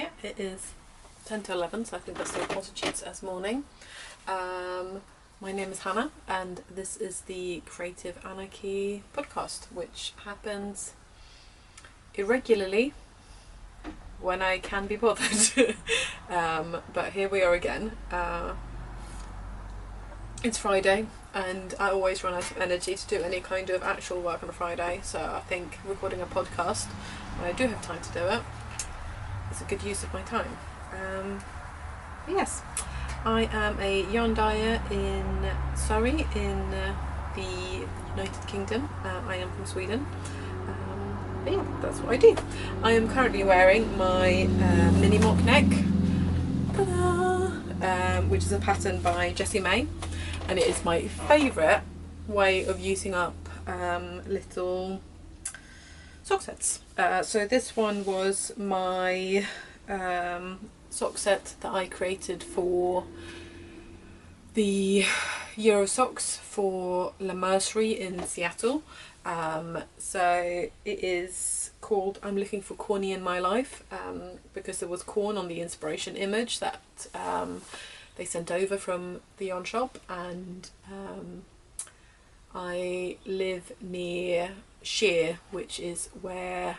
yeah, it is 10 to 11, so I think that still constitutes as morning. My name is Hannah, and this is the Creative Anarchy podcast, which happens irregularly when I can be bothered. But here we are again. It's Friday, and I always run out of energy to do any kind of actual work on a Friday, so I think recording a podcast, when I do have time to do it, is a good use of my time. Yes, I am a yarn dyer in Surrey in the United Kingdom. I am from Sweden. But yeah, that's what I do. I am currently wearing my mini mock neck, which is a pattern by Jessie, and it is my favourite way of using up little sock sets. So this one was my sock set that I created for the Euro socks for La Mercerie in Seattle. So it is called I'm Looking for Corny in My Life, because there was corn on the inspiration image that they sent over from the yarn shop, and I live near Sheer, which is where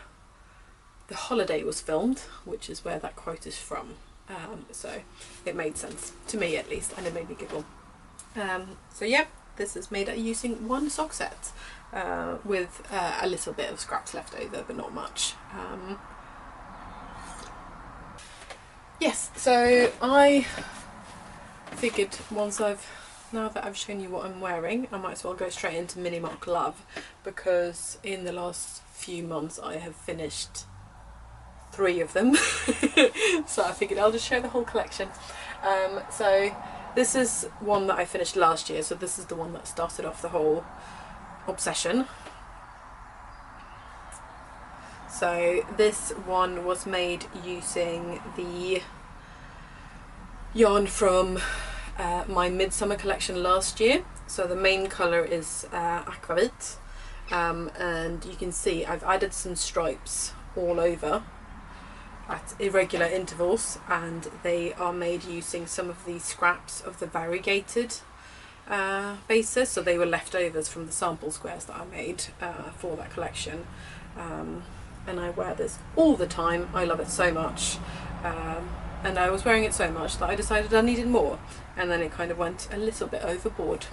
The Holiday was filmed, which is where that quote is from. So it made sense to me, at least, and it made me giggle. So yeah, this is made using one sock set with a little bit of scraps left over, but not much. Yes, so I figured now that I've shown you what I'm wearing, I might as well go straight into Mini Mock Love, because in the last few months I have finished 3 of them. So I figured I'll just show the whole collection. So this is one that I finished last year, so this is the one that started off the whole obsession. So this one was made using the yarn from my Midsummer collection last year. So the main colour is Akvavit, and you can see I've added some stripes all over at irregular intervals, and they are made using some of the scraps of the variegated bases, so they were leftovers from the sample squares that I made for that collection. And I wear this all the time. I love it so much, and I was wearing it so much that I decided I needed more, and then it kind of went a little bit overboard.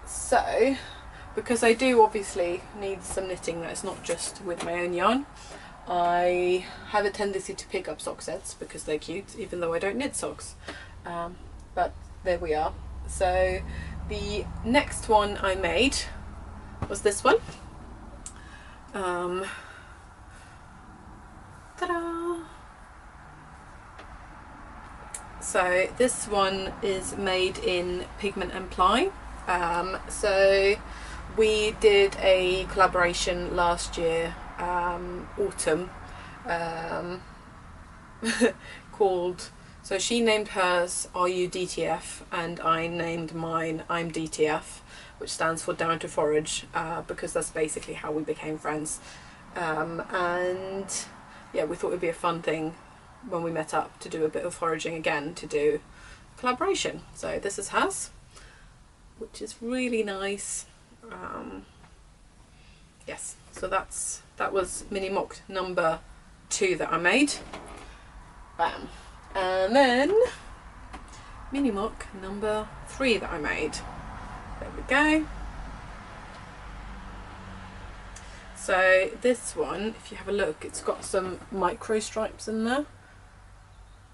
So because I do obviously need some knitting that's not just with my own yarn, I have a tendency to pick up sock sets because they're cute, even though I don't knit socks. But there we are. So the next one I made was this one. Ta-da! So this one is made in Pigment and Ply. So we did a collaboration last year, autumn, called, so she named hers RUDTF and I named mine I'm DTF, which stands for Down to Forage, because that's basically how we became friends. And yeah, we thought it would be a fun thing when we met up to do a bit of foraging again, to do collaboration. So this is hers, which is really nice. Yes, so that was Mini Mock number 2 that I made. Bam. And then Mini Mock number 3 that I made. There we go. So this one, if you have a look, it's got some micro stripes in there,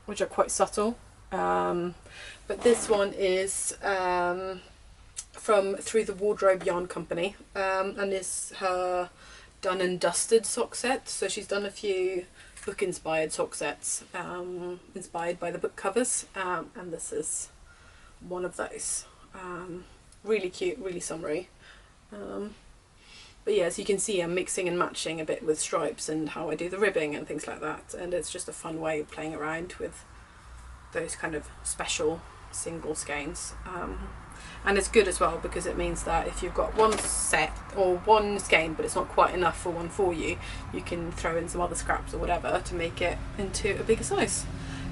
which are quite subtle. But this one is from Through the Wardrobe Yarn Company, and is her done and dusted sock set. So she's done a few book inspired sock sets, inspired by the book covers, and this is one of those. Really cute, really summery. But yeah, as you can see, I'm mixing and matching a bit with stripes and how I do the ribbing and things like that, and it's just a fun way of playing around with those kind of special single skeins. And it's good as well because it means that if you've got one set or one skein but it's not quite enough for one for you, you can throw in some other scraps or whatever to make it into a bigger size.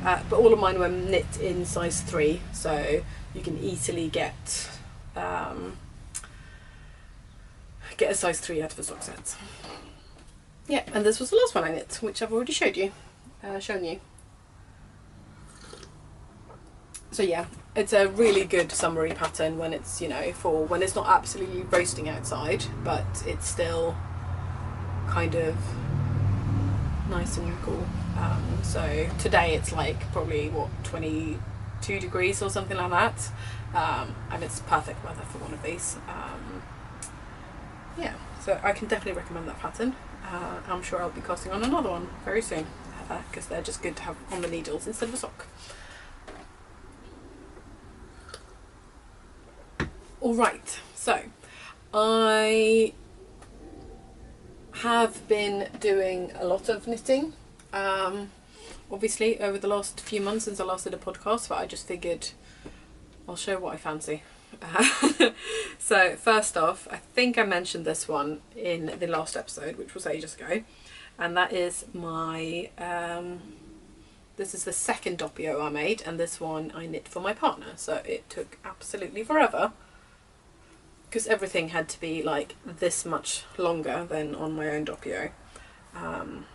But all of mine were knit in size 3, so you can easily get a size 3 out of a sock set. Yeah, and this was the last one I knit, which I've already shown you. So yeah, it's a really good summery pattern when it's, you know, for when it's not absolutely roasting outside, but it's still kind of nice and cool. So today it's like probably what, 22 degrees or something like that, and it's perfect weather for one of these. Yeah, so I can definitely recommend that pattern. I'm sure I'll be casting on another one very soon because they're just good to have on the needles instead of a sock. Alright, so I have been doing a lot of knitting, obviously over the last few months since I last did a podcast, but I just figured I'll show what I fancy. So first off, I think I mentioned this one in the last episode, which was ages ago, and that is my, this is the second Doppio I made, and this one I knit for my partner, so it took absolutely forever because everything had to be like this much longer than on my own Doppio. And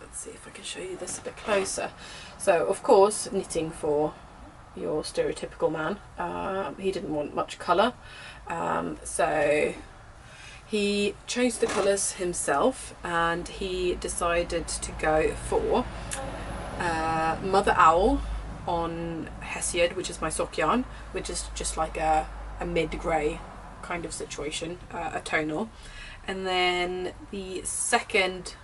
let's see if I can show you this a bit closer. So of course, knitting for your stereotypical man, he didn't want much colour, so he chose the colours himself, and he decided to go for Mother Owl on Hesiod, which is my sock yarn, which is just like a mid-grey kind of situation, a tonal. And then the second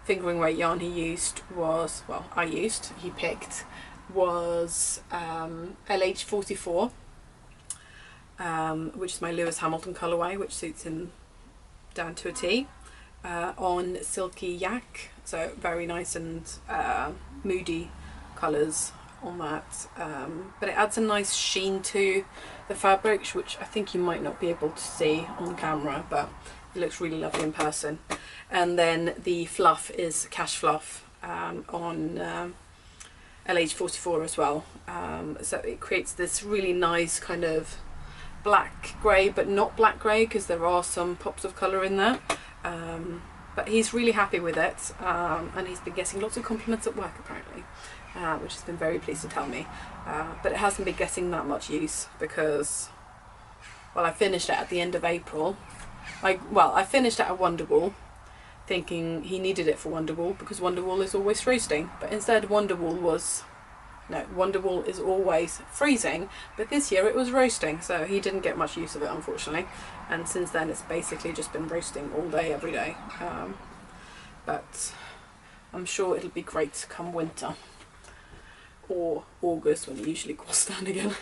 fingering weight yarn he used was, well, he picked, was LH44, which is my Lewis Hamilton colourway, which suits him down to a T, on Silky Yak, so very nice and moody colours on that, but it adds a nice sheen to the fabric, which I think you might not be able to see on camera, but it looks really lovely in person. And then the fluff is Cash Fluff on LH44 as well, so it creates this really nice kind of black grey, but not black grey because there are some pops of colour in there, but he's really happy with it, and he's been getting lots of compliments at work apparently, which has been very pleased to tell me, but it hasn't been getting that much use because, well, I finished it at the end of April. I finished it at Wonderwool thinking he needed it for Wonderwool because Wonderwool is always roasting, but instead Wonderwool is always freezing, but this year it was roasting, so he didn't get much use of it unfortunately, and since then it's basically just been roasting all day every day, but I'm sure it'll be great come winter or August when it usually cools down again.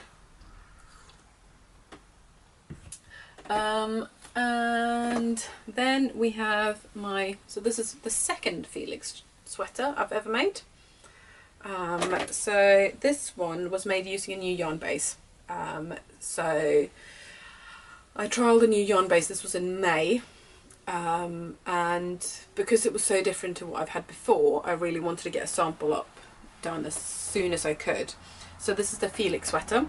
And then we have so this is the second Felix sweater I've ever made. So this one was made using a new yarn base. So I trialled a new yarn base, this was in May, and because it was so different to what I've had before, I really wanted to get a sample done as soon as I could. So this is the Felix sweater,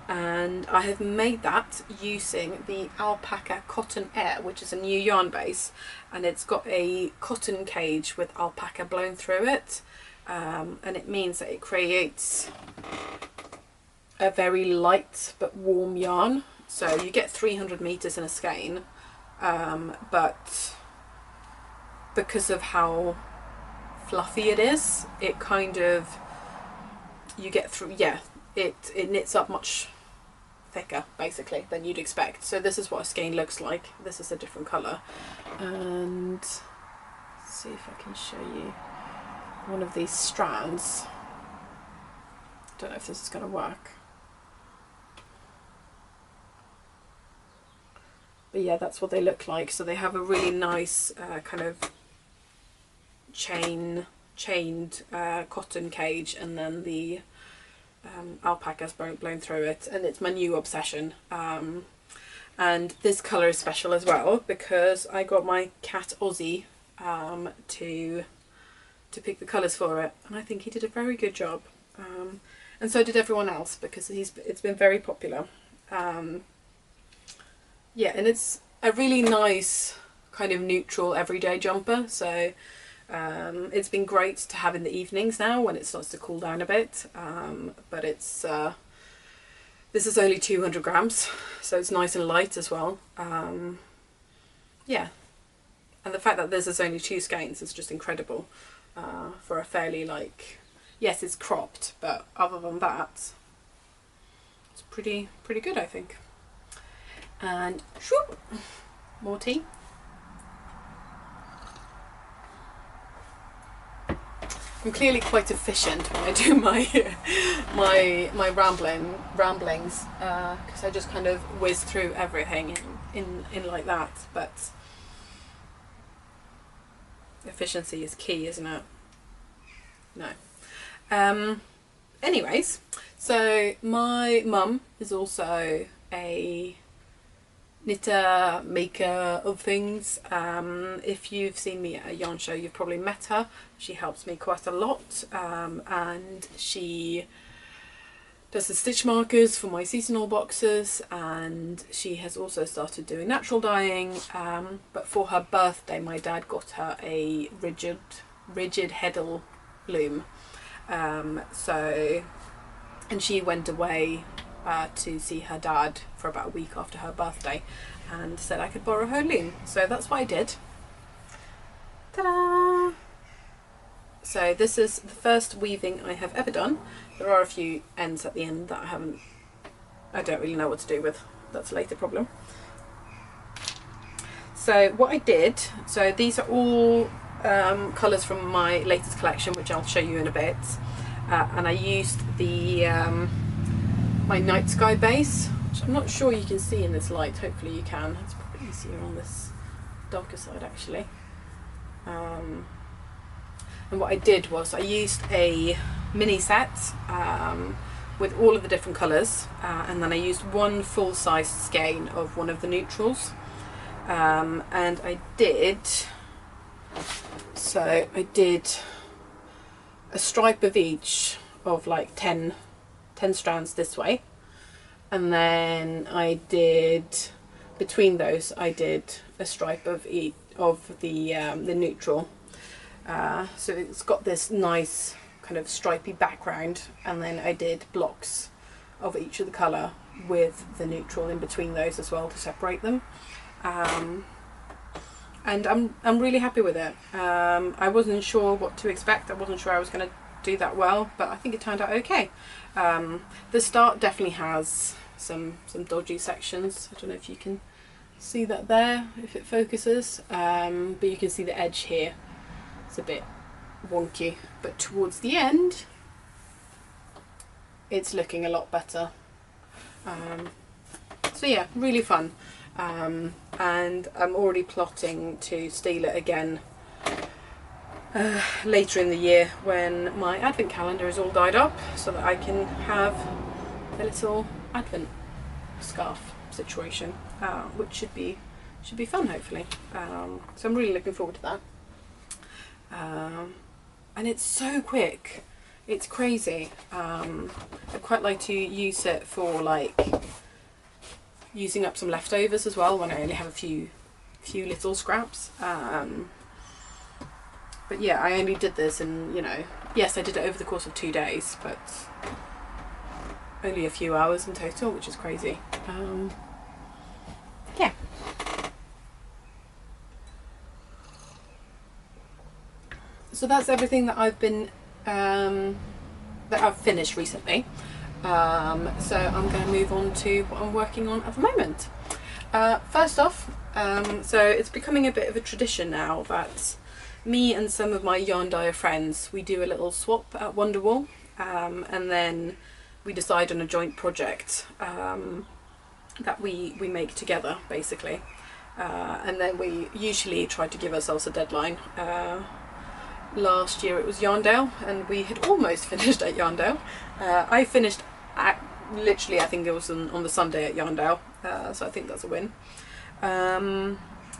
and I have made that using the Alpaca Cotton Air, which is a new yarn base, and it's got a cotton cage with alpaca blown through it, and it means that it creates a very light but warm yarn. So you get 300 meters in a skein, but because of how fluffy it is, it kind of, you get through, yeah, it knits up much thicker basically than you'd expect. So this is what a skein looks like. This is a different colour, and let's see if I can show you one of these strands. Don't know if this is going to work, but yeah, that's what they look like. So they have a really nice kind of chained cotton cage, and then the alpaca's blown through it, and it's my new obsession. And this colour is special as well because I got my cat Ozzy to pick the colours for it, and I think he did a very good job. And so did everyone else because it's been very popular. Yeah, and it's a really nice kind of neutral everyday jumper, so it's been great to have in the evenings now when it starts to cool down a bit. But it's this is only 200 grams, so it's nice and light as well. Yeah, and the fact that there's only 2 skeins is just incredible for a fairly, like, yes, it's cropped, but other than that, it's pretty good, I think. And whoop, more tea. I'm clearly quite efficient when I do my ramblings because I just kind of whiz through everything in like that. But efficiency is key, isn't it? No. Anyways, so my mum is also a knitter, maker of things. If you've seen me at a yarn show, you've probably met her. She helps me quite a lot, and she does the stitch markers for my seasonal boxes, and she has also started doing natural dyeing. But for her birthday, my dad got her a rigid heddle loom. And she went away to see her dad for about a week after her birthday and said I could borrow her loom, so that's what I did. Ta-da! So this is the first weaving I have ever done. There are a few ends at the end that I don't really know what to do with. That's a later problem. So what I did, so these are all colours from my latest collection, which I'll show you in a bit, and I used the my night sky base, which I'm not sure you can see in this light. Hopefully you can. It's probably easier on this darker side actually. And what I did was I used a mini set with all of the different colours, and then I used one full-sized skein of one of the neutrals, and I did a stripe of each of like 10 strands this way, and then I did between those I did a stripe of each of the neutral, so it's got this nice kind of stripy background, and then I did blocks of each of the colour with the neutral in between those as well to separate them, and I'm really happy with it. I wasn't sure what to expect. I wasn't sure I was going to do that well, but I think it turned out okay. The start definitely has some dodgy sections. I don't know if you can see that there, if it focuses, but you can see the edge here. It's a bit wonky, but towards the end it's looking a lot better. So yeah, really fun, and I'm already plotting to steal it again later in the year when my advent calendar is all dyed up, so that I can have a little advent scarf situation, which should be fun hopefully. So I'm really looking forward to that. And it's so quick, it's crazy. I quite like to use it for like using up some leftovers as well when I only have a few little scraps. But yeah, I only did this in, you know, yes, I did it over the course of 2 days, but only a few hours in total, which is crazy. Yeah. So that's everything that I've been that I've finished recently. So I'm going to move on to what I'm working on at the moment. First off, so it's becoming a bit of a tradition now that me and some of my yarn dyer friends, we do a little swap at Wonderwall, and then we decide on a joint project that we make together basically, and then we usually try to give ourselves a deadline. last year it was Yarndale, and we had almost finished at Yarndale. I finished at literally, I think it was on the Sunday at Yarndale, so I think that's a win.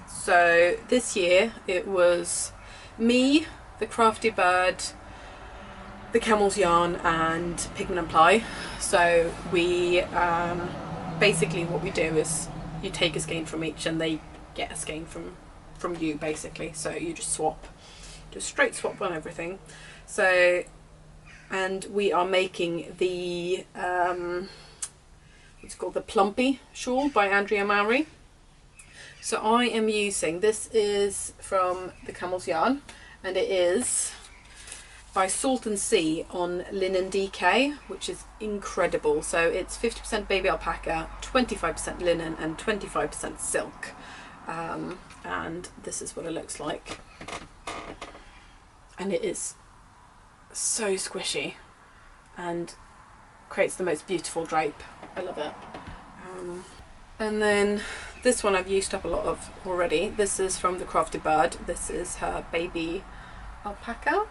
So this year it was me, the Crafty Bird, the Camels yarn, and Pigment and Ply. So we basically what we do is you take a skein from each and they get a skein from you basically, so you just swap, do a straight swap on everything. So, and we are making the what's called the Plumpy shawl by Andrea Mowry. So I am using, this is from the Camels yarn, and it is by Salt and Sea on linen DK, which is incredible. So it's 50% baby alpaca, 25% linen and 25% silk. And this is what it looks like. And it is so squishy and creates the most beautiful drape. I love it. And then this one I've used up a lot of already. This is from the Crafty Bird. This is her baby alpaca.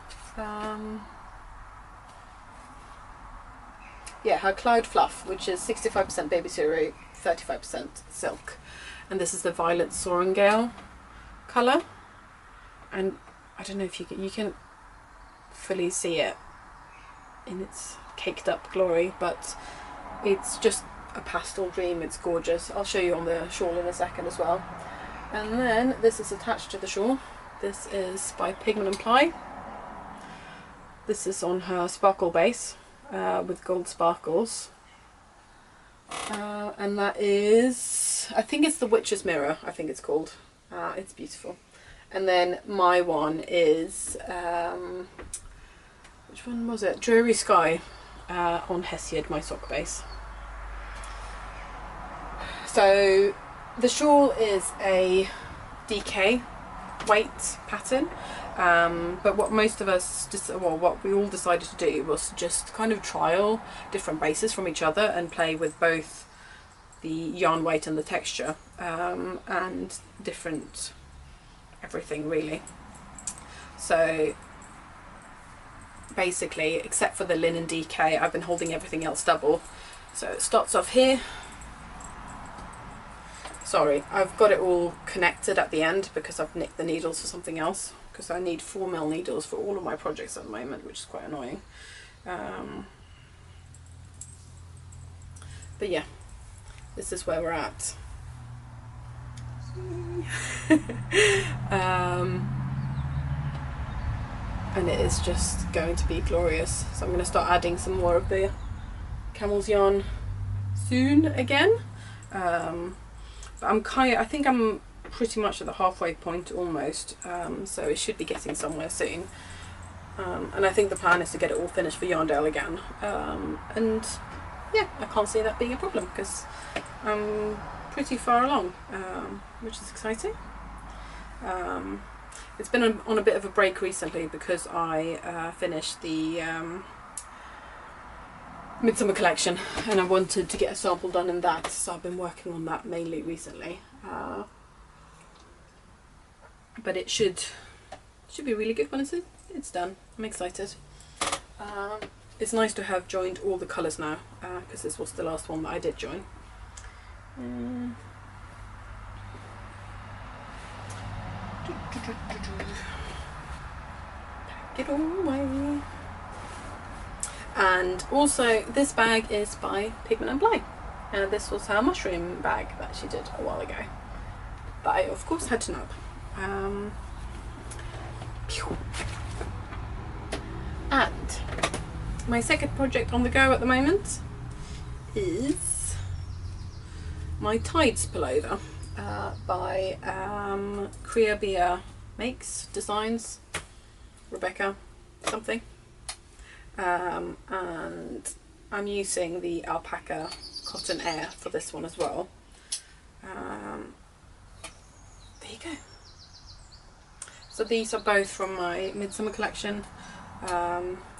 Yeah, her Cloud Fluff, which is 65% baby cereal, 35% silk. And this is the violet Sorrengail colour. And I don't know if you can fully see it in its caked up glory, but it's just a pastel dream. It's gorgeous. I'll show you on the shawl in a second as well. And then this is attached to the shawl. This is by Pigment and Ply. This is on her sparkle base with gold sparkles. And that is, I think it's the Witch's Mirror, I think it's called. It's beautiful. And then my one is, which one was it? Dreary Sky on Hesiod, my sock base. So the shawl is a DK weight pattern, but what most of us, what we all decided to do was just kind of trial different bases from each other and play with both the yarn weight and the texture, and different everything really. So basically, except for the linen DK, I've been holding everything else double. So it starts off here. Sorry, I've got it all connected at the end because I've nicked the needles for something else, because I need 4mm needles for all of my projects at the moment, which is quite annoying. But yeah, this is where we're at. And it is just going to be glorious. So I'm going to start adding some more of the Camels yarn soon again. But I think I'm pretty much at the halfway point almost, so it should be getting somewhere soon. And I think the plan is to get it all finished for Yarndale again. And yeah, I can't see that being a problem because I'm pretty far along, which is exciting. It's been on a bit of a break recently because I finished the Midsummer collection and I wanted to get a sample done in that, so I've been working on that mainly recently. But it should be really good when it's done. I'm excited. It's nice to have joined all the colours now, because this was the last one that I did join. Pack it all away. And also this bag is by Pigment and Ply. This was her mushroom bag that she did a while ago, that I of course had to nab. And my second project on the go at the moment is my Tides pullover by Creative Makes Designs, Rebecca something. And I'm using the Alpaca Cotton Air for this one as well. There you go. So these are both from my Midsummer collection.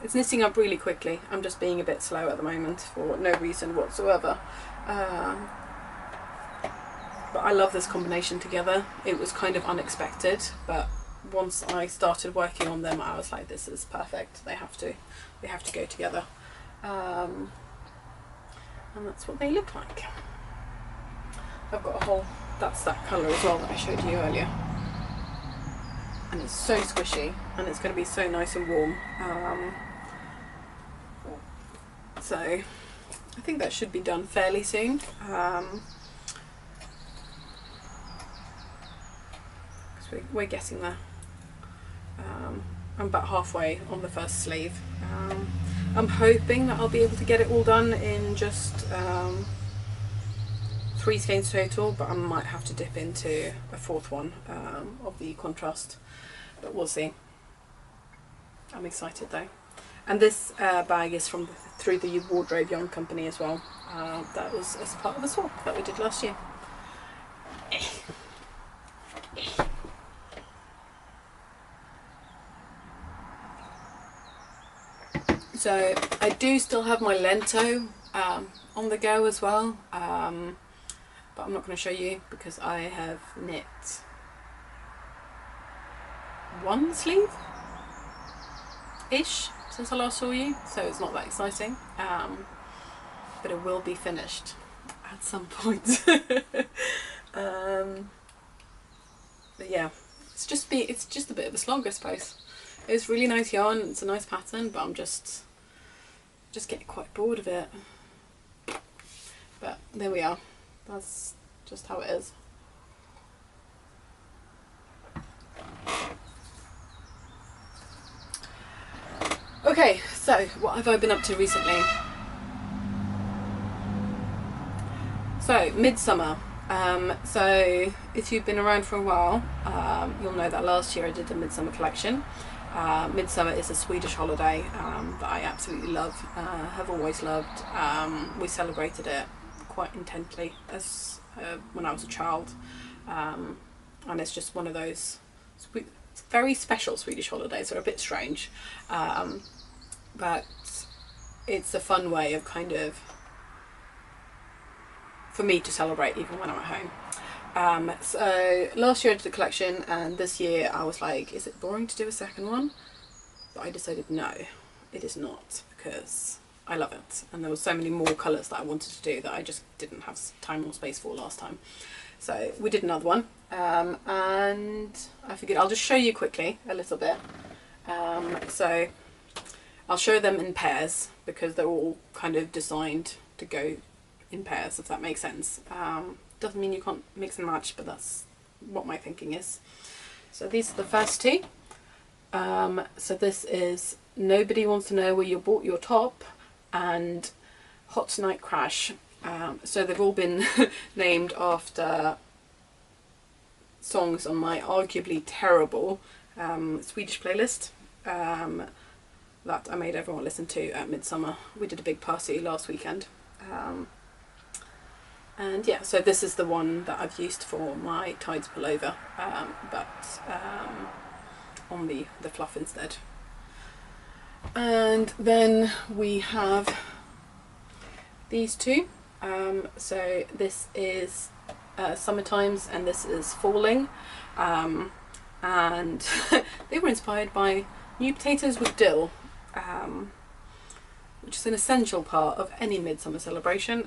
It's knitting up really quickly. I'm just being a bit slow at the moment for no reason whatsoever. But I love this combination together. It was kind of unexpected, but once I started working on them, I was like, this is perfect. They have to go together. And that's what they look like. I've got a whole, that's that colour as well that I showed you earlier. And it's so squishy, and it's going to be so nice and warm. So I think that should be done fairly soon. We're getting there. I'm about halfway on the first sleeve. I'm hoping that I'll be able to get it all done in just 3 skeins total, but I might have to dip into a 4th one of the contrast, but we'll see. I'm excited though. And this bag is from through the Wardrobe Yarn Company as well. That was as part of the swap that we did last year. So I do still have my Lento on the go as well, but I'm not going to show you because I have knit 1 sleeve-ish since I last saw you, so it's not that exciting, but it will be finished at some point. But yeah, it's just a bit of a slog, I suppose. It's really nice yarn, it's a nice pattern, but I'm just getting quite bored of it. But there we are, that's just how it is. Okay, so what have I been up to recently? So, Midsummer. So if you've been around for a while, you'll know that last year I did the Midsummer collection. Midsummer is a Swedish holiday that I absolutely love, have always loved. We celebrated it quite intensely as when I was a child, and it's just one of those very special Swedish holidays. They're a bit strange, but it's a fun way of kind of, for me to celebrate even when I'm at home. So last year I did the collection, and this year I was like, is it boring to do a second one? But I decided no, it is not, because I love it, and there were so many more colours that I wanted to do that I just didn't have time or space for last time. So we did another one, and I figured I'll just show you quickly a little bit. So I'll show them in pairs because they're all kind of designed to go in pairs, if that makes sense. Doesn't mean you can't mix and match, but that's what my thinking is. So these are the first 2. So this is Nobody Wants to Know Where You Bought Your Top and Hot Night Crash. So they've all been named after songs on my arguably terrible Swedish playlist that I made everyone listen to at Midsummer. We did a big party last weekend. And yeah, so this is the one that I've used for my Tides pullover, but on the fluff instead. And then we have these 2. So this is Summertimes and this is Falling. And they were inspired by new potatoes with dill, which is an essential part of any midsummer celebration.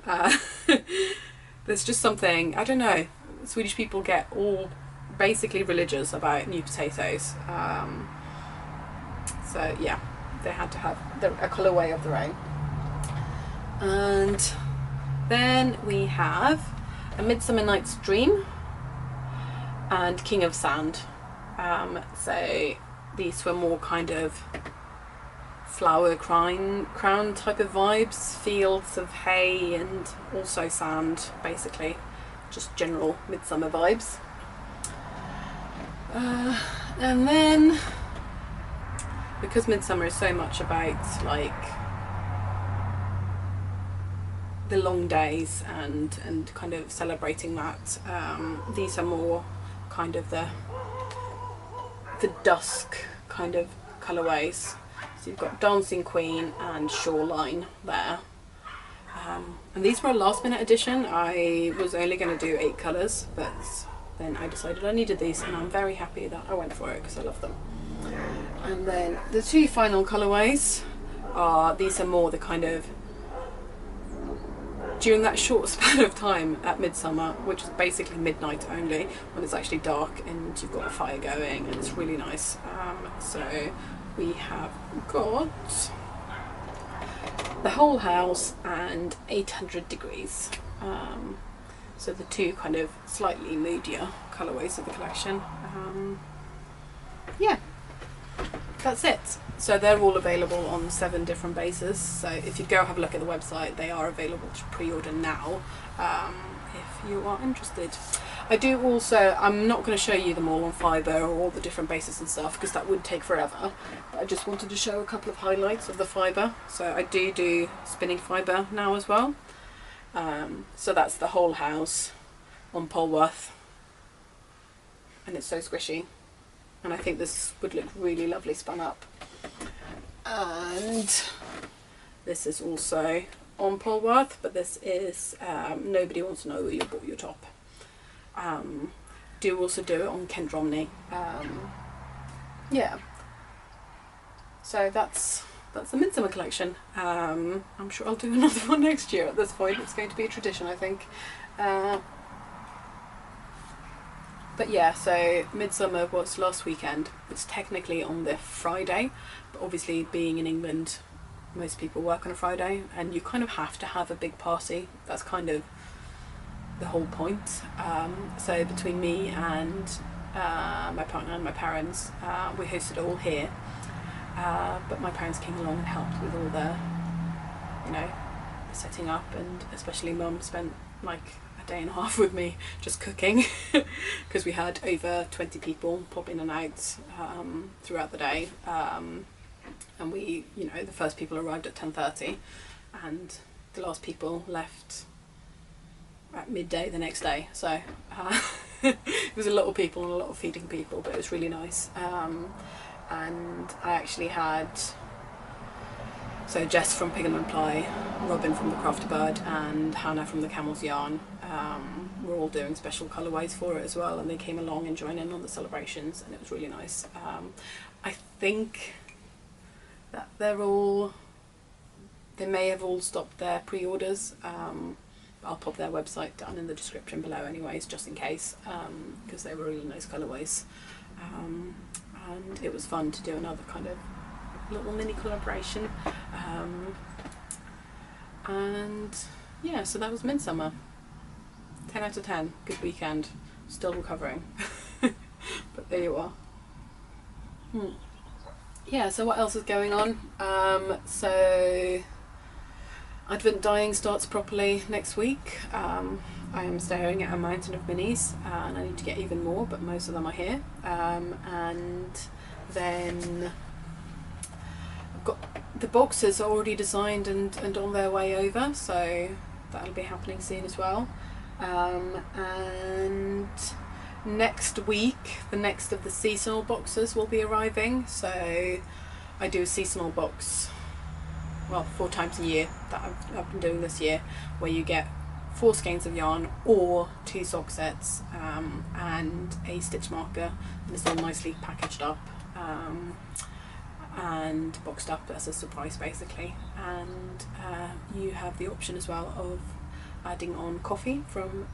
There's just something, I don't know, Swedish people get all basically religious about new potatoes. So yeah, they had to have a colourway of their own. And then we have A Midsummer Night's Dream and King of Sand. So these were more kind of flower crown type of vibes, fields of hay and also sand, basically just general midsummer vibes. And then because midsummer is so much about like the long days and kind of celebrating that, these are more kind of the dusk kind of colourways. So you've got Dancing Queen and Shoreline there. And these were a last minute addition. I was only going to do 8 colours, but then I decided I needed these, and I'm very happy that I went for it because I love them. And then the two final colourways are, these are more the kind of during that short span of time at Midsummer, which is basically midnight only, when it's actually dark and you've got a fire going, and it's really nice. So we have got the whole house and 800 degrees. So the two kind of slightly moodier colourways of the collection. Yeah, that's it. So they're all available on 7 different bases. So if you go have a look at the website, they are available to pre-order now, if you are interested. I do also, I'm not going to show you them all on Fibre or all the different bases and stuff, because that would take forever. But I just wanted to show a couple of highlights of the fibre. So I do spinning fibre now as well. So that's the whole house on Polworth, and it's so squishy, and I think this would look really lovely spun up. And this is also on Polworth, but this is Nobody Wants to Know Where You Bought Your Top. Do also do it on Kent Romney. Yeah, so that's the Midsummer collection. I'm sure I'll do another one next year. At this point, it's going to be a tradition, I think. But yeah, so Midsummer was last weekend. It's technically on the Friday, but obviously being in England, most people work on a Friday, and you kind of have to have a big party. That's kind of the whole point. So between me and my partner and my parents, we hosted it all here. But my parents came along and helped with all the, you know, setting up, and especially Mum spent like a day and a half with me just cooking, because we had over 20 people pop in and out throughout the day, and we, you know, the first people arrived at 10:30 and the last people left at midday the next day. So it was a lot of people and a lot of feeding people, but it was really nice. And I actually had, so Jess from Pigment and Ply, Robin from the Crafty Bird, and Hannah from the Camels yarn were all doing special colourways for it as well, and they came along and joined in on the celebrations, and it was really nice. I think that they may have all stopped their pre-orders. I'll pop their website down in the description below anyways, just in case, because they were really nice colourways. And it was fun to do another kind of little mini collaboration. And yeah, so that was Midsummer. 10 out of 10, good weekend. Still recovering. But there you are. Yeah, so what else is going on? So Advent dyeing starts properly next week. I am staring at a mountain of minis, and I need to get even more, but most of them are here. And then I've got the boxes are already designed and on their way over, so that'll be happening soon as well. And next week, the next of the seasonal boxes will be arriving. So I do a seasonal box, well, 4 times a year that I've been doing this year, where you get 4 skeins of yarn or 2 sock sets, and a stitch marker, and it's all nicely packaged up and boxed up as a surprise basically. And you have the option as well of adding on coffee from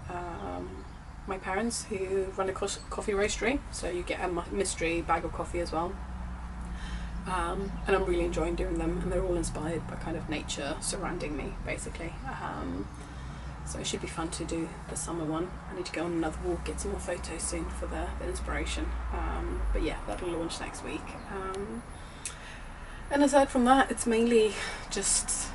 my parents who run a coffee roastery, so you get a mystery bag of coffee as well. And I'm really enjoying doing them, and they're all inspired by kind of nature surrounding me basically. So it should be fun to do the summer one. I need to go on another walk, get some more photos soon for the inspiration. But yeah, that'll launch next week. And aside from that, it's mainly just,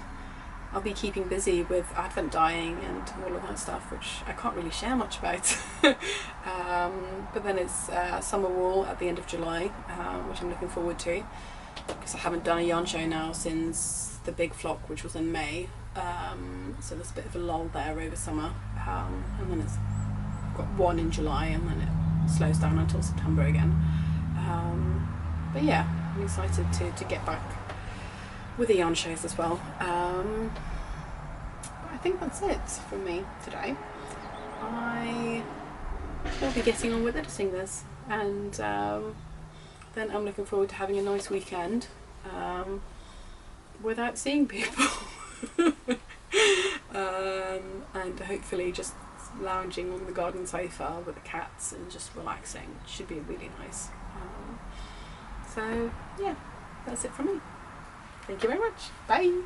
I'll be keeping busy with Advent dyeing and all of that stuff, which I can't really share much about. But then it's summer wool at the end of July, which I'm looking forward to, because I haven't done a yarn show now since the big flock, which was in May. So there's a bit of a lull there over summer, and then it's got one in July, and then it slows down until September again. But yeah, I'm excited to get back with the yarn shows as well. I think that's it from me today. I we'll be getting on with editing this, and then I'm looking forward to having a nice weekend without seeing people. And hopefully just lounging on the garden sofa with the cats and just relaxing. Should be really nice. So yeah, that's it from me. Thank you very much. Bye.